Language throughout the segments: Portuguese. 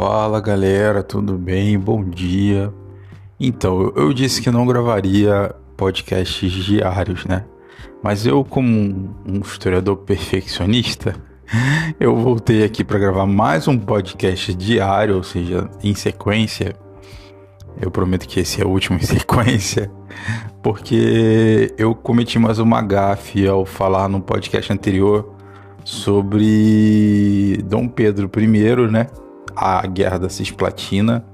Fala galera, tudo bem? Bom dia. Então, eu disse que não gravaria podcasts diários, né? Mas eu, como um historiador perfeccionista, eu voltei aqui para gravar mais um podcast diário, ou seja, em sequência. Eu prometo que esse é o último em sequência, porque eu cometi mais uma gafe ao falar no podcast anterior sobre Dom Pedro I, né? A Guerra da Cisplatina,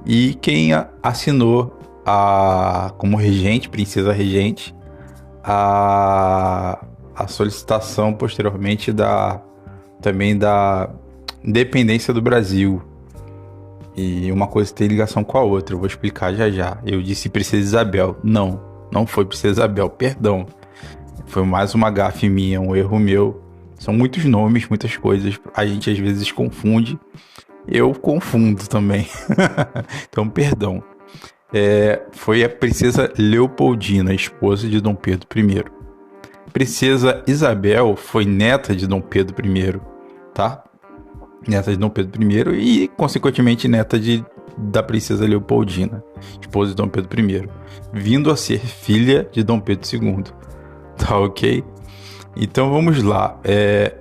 e quem assinou como regente, princesa regente, a solicitação posteriormente também da independência do Brasil. E uma coisa tem ligação com a outra, eu vou explicar já já. Eu disse Princesa Isabel. Não foi Princesa Isabel, perdão. Foi mais uma gafe minha, um erro meu. São muitos nomes, muitas coisas, a gente às vezes confunde. Eu confundo também. Então, perdão. Foi a princesa Leopoldina, esposa de Dom Pedro I. Princesa Isabel foi neta de Dom Pedro I, tá? Neta de Dom Pedro I e, consequentemente, neta da princesa Leopoldina, esposa de Dom Pedro I, vindo a ser filha de Dom Pedro II. Tá ok? Então vamos lá.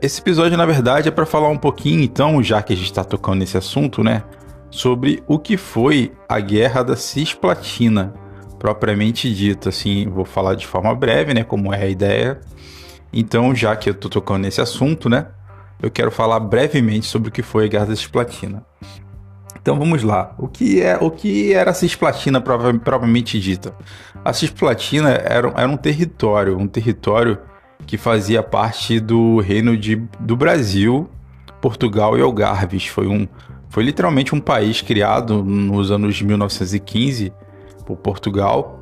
Esse episódio, na verdade, é para falar um pouquinho, então, já que a gente está tocando nesse assunto, né? Sobre o que foi a Guerra da Cisplatina, propriamente dita. Assim, vou falar de forma breve, né? Como é a ideia. Então, já que eu tô tocando nesse assunto, né? Eu quero falar brevemente sobre o que foi a Guerra da Cisplatina. Então vamos lá. O que era a Cisplatina propriamente dita? A Cisplatina era um território que fazia parte do reino do Brasil, Portugal e Algarves. Foi literalmente um país criado nos anos de 1915 por Portugal,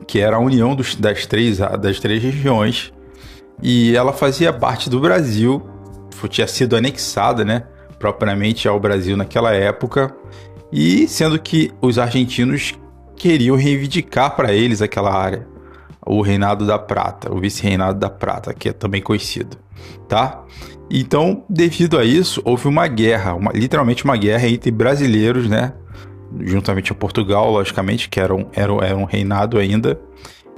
que era a união das três regiões, e ela fazia parte do Brasil, tinha sido anexada, né, propriamente ao Brasil naquela época, e sendo que os argentinos queriam reivindicar para eles aquela área, o Reinado da Prata, o Vice-Reinado da Prata, que é também conhecido, tá? Então, devido a isso, houve uma guerra, literalmente uma guerra entre brasileiros, né? Juntamente a Portugal, logicamente, que era um reinado ainda,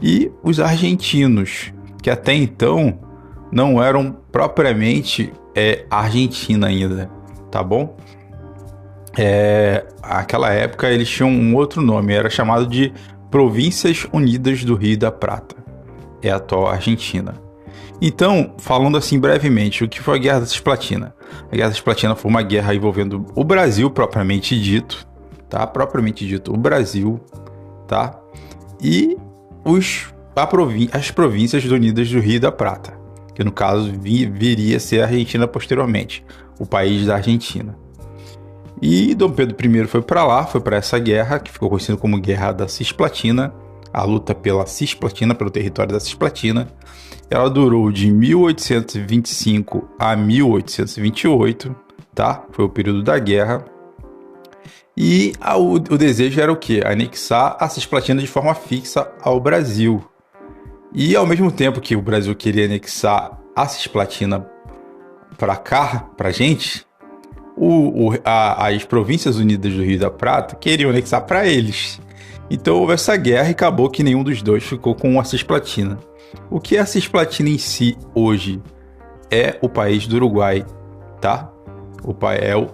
e os argentinos, que até então não eram propriamente Argentina ainda, tá bom? Aquela época eles tinham um outro nome, era chamado de Províncias Unidas do Rio da Prata, é a atual Argentina. Então, falando assim brevemente, o que foi a Guerra da Cisplatina? A Guerra da Cisplatina foi uma guerra envolvendo o Brasil propriamente dito, tá? Propriamente dito, o Brasil, tá? E as Províncias Unidas do Rio da Prata, que no caso viria a ser a Argentina posteriormente, o país da Argentina. E Dom Pedro I foi para essa guerra, que ficou conhecida como Guerra da Cisplatina, a luta pela Cisplatina, pelo território da Cisplatina. Ela durou de 1825 a 1828, tá? Foi o período da guerra. E o desejo era o quê? Anexar a Cisplatina de forma fixa ao Brasil. E ao mesmo tempo que o Brasil queria anexar a Cisplatina para cá, pra gente, as Províncias Unidas do Rio da Prata queriam anexar para eles. Então houve essa guerra e acabou que nenhum dos dois ficou com a Cisplatina. O que é a Cisplatina em si hoje? É o país do Uruguai, tá?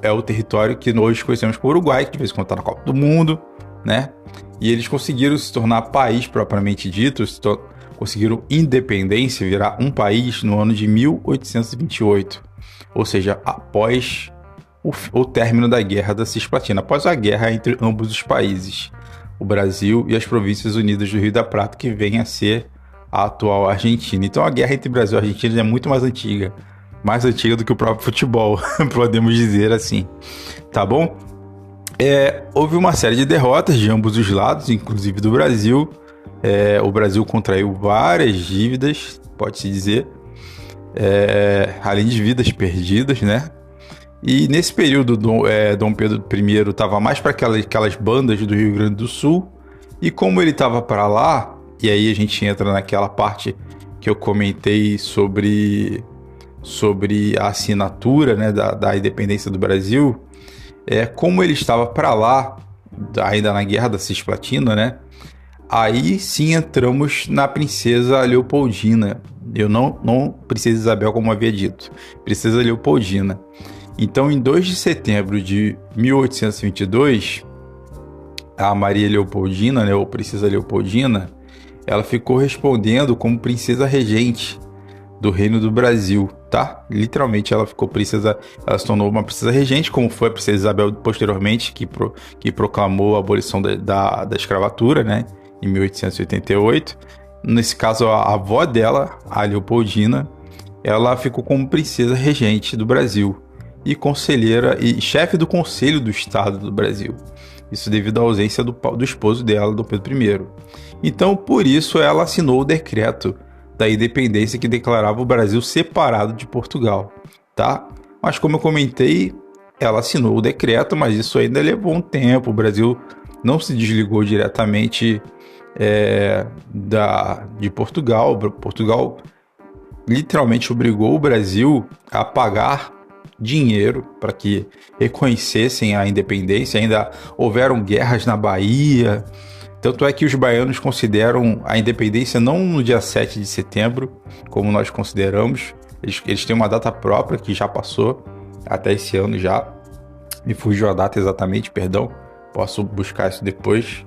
É o território que hoje conhecemos como Uruguai, que de vez em quando está na Copa do Mundo, né? E eles conseguiram se tornar país propriamente dito, conseguiram independência, virar um país no ano de 1828. Ou seja, após o término da Guerra da Cisplatina, após a guerra entre ambos os países, o Brasil e as Províncias Unidas do Rio da Prata, que vem a ser a atual Argentina. Então a guerra entre Brasil e Argentina é muito mais antiga do que o próprio futebol, podemos dizer assim, tá bom? Houve uma série de derrotas de ambos os lados, inclusive do Brasil. O Brasil contraiu várias dívidas, pode-se dizer, além de vidas perdidas, né? E nesse período, Dom Pedro I estava mais para aquelas bandas do Rio Grande do Sul, e como ele estava para lá, e aí a gente entra naquela parte que eu comentei sobre a assinatura, né, da independência do Brasil, como ele estava para lá, ainda na Guerra da Cisplatina, né? Aí sim entramos na Princesa Leopoldina. Eu não Princesa Isabel, como havia dito. Princesa Leopoldina. Então, em 2 de setembro de 1822, a Maria Leopoldina, né, ou Princesa Leopoldina, ela ficou respondendo como princesa regente do Reino do Brasil, tá? Literalmente ela ficou princesa, ela se tornou uma princesa regente, como foi a Princesa Isabel posteriormente, que proclamou a abolição da escravatura, né? Em 1888. Nesse caso, a avó dela, a Leopoldina, ela ficou como princesa regente do Brasil e conselheira e chefe do Conselho do Estado do Brasil. Isso devido à ausência do esposo dela, Dom Pedro I. Então, por isso, ela assinou o decreto da independência que declarava o Brasil separado de Portugal, tá? Mas como eu comentei, ela assinou o decreto, mas isso ainda levou um tempo. O Brasil não se desligou diretamente de Portugal. Portugal literalmente obrigou o Brasil a pagar dinheiro para que reconhecessem a independência. Ainda houveram guerras na Bahia. Tanto é que os baianos consideram a independência não no dia 7 de setembro, como nós consideramos. Eles têm uma data própria que já passou, até esse ano já. Me fugiu a data exatamente, perdão. Posso buscar isso depois.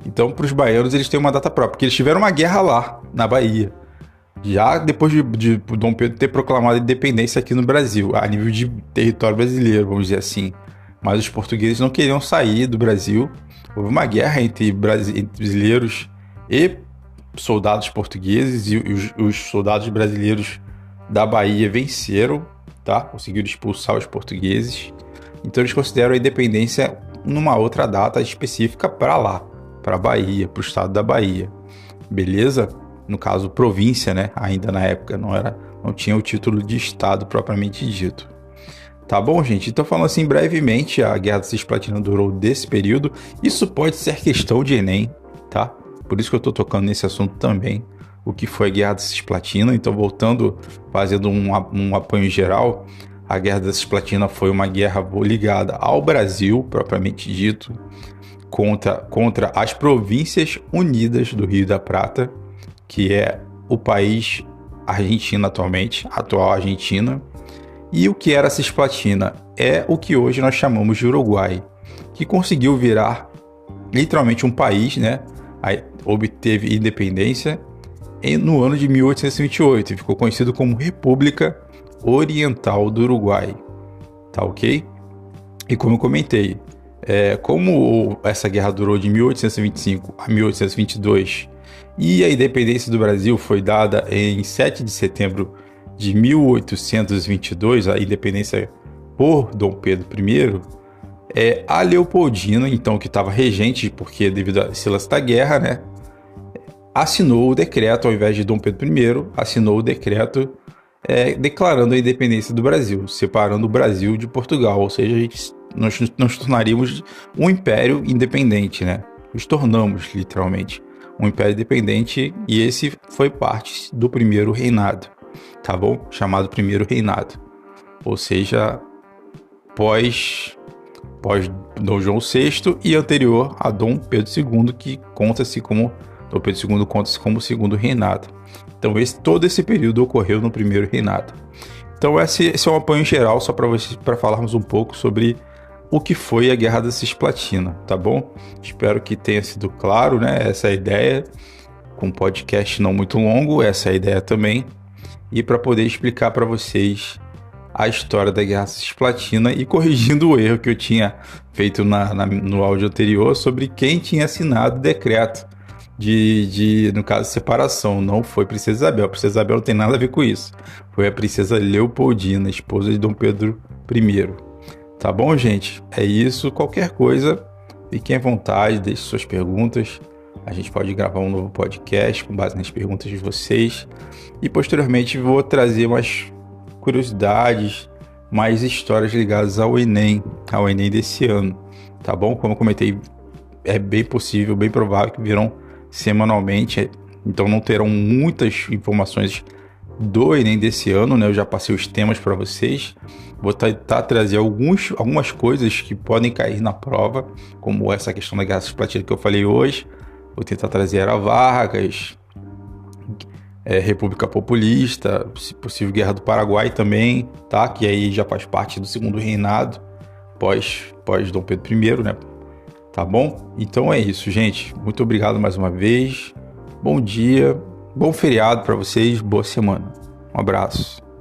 Então, para os baianos, eles têm uma data própria, porque eles tiveram uma guerra lá, na Bahia. Já depois de Dom Pedro ter proclamado a independência aqui no Brasil, a nível de território brasileiro, vamos dizer assim. Mas os portugueses não queriam sair do Brasil. Houve uma guerra entre brasileiros e soldados portugueses, e os soldados brasileiros da Bahia venceram, tá? Conseguiram expulsar os portugueses. Então eles consideram a independência numa outra data específica para lá, para a Bahia, para o estado da Bahia. Beleza? No caso, província, né? Ainda na época não tinha o título de estado propriamente dito. Tá bom, gente? Então, falando assim brevemente, a Guerra da Cisplatina durou desse período. Isso pode ser questão de Enem, tá? Por isso que eu tô tocando nesse assunto também. O que foi a Guerra da Cisplatina. Então, voltando, fazendo um apanho geral, a Guerra da Cisplatina foi uma guerra ligada ao Brasil, propriamente dito, contra as Províncias Unidas do Rio da Prata, que é o país Argentina atualmente, atual Argentina. E o que era a Cisplatina? É o que hoje nós chamamos de Uruguai, que conseguiu virar literalmente um país, né? Aí obteve independência no ano de 1828 e ficou conhecido como República Oriental do Uruguai, tá ok? E como eu comentei, como essa guerra durou de 1825 a 1822 e a independência do Brasil foi dada em 7 de setembro de 1822, a independência por Dom Pedro I, a Leopoldina, então, que estava regente, porque devido a esse lance da guerra, né, assinou o decreto, ao invés de Dom Pedro I, assinou o decreto declarando a independência do Brasil, separando o Brasil de Portugal, ou seja, nós nos tornaríamos um império independente, né? Nos tornamos, literalmente, um império independente, e esse foi parte do primeiro reinado. Tá bom? Chamado Primeiro Reinado. Ou seja, pós Dom João VI e anterior a Dom Pedro II, que conta-se como Dom Pedro II conta-se como Segundo Reinado. Então, todo esse período ocorreu no Primeiro Reinado. Então, esse é um apanho geral só para falarmos um pouco sobre o que foi a Guerra da Cisplatina, tá bom? Espero que tenha sido claro, né? Essa é a ideia, com um podcast não muito longo, essa é a ideia também. E para poder explicar para vocês a história da Guerra Cisplatina e corrigindo o erro que eu tinha feito no áudio anterior sobre quem tinha assinado o decreto no caso, separação. Não foi Princesa Isabel. Princesa Isabel não tem nada a ver com isso. Foi a Princesa Leopoldina, esposa de Dom Pedro I. Tá bom, gente? É isso. Qualquer coisa, fiquem à vontade, deixem suas perguntas. A gente pode gravar um novo podcast com base nas perguntas de vocês. E posteriormente vou trazer mais curiosidades, mais histórias ligadas ao Enem desse ano. Tá bom? Como eu comentei, é bem possível, bem provável que virão semanalmente. Então não terão muitas informações do Enem desse ano, né? Eu já passei os temas para vocês. Vou tentar trazer algumas coisas que podem cair na prova, como essa questão da Guerra Cisplatina que eu falei hoje. Vou tentar trazer Era Vargas, República Populista, se possível Guerra do Paraguai também, tá? Que aí já faz parte do segundo reinado, pós Dom Pedro I, né? Tá bom? Então é isso, gente. Muito obrigado mais uma vez. Bom dia, bom feriado para vocês, boa semana. Um abraço.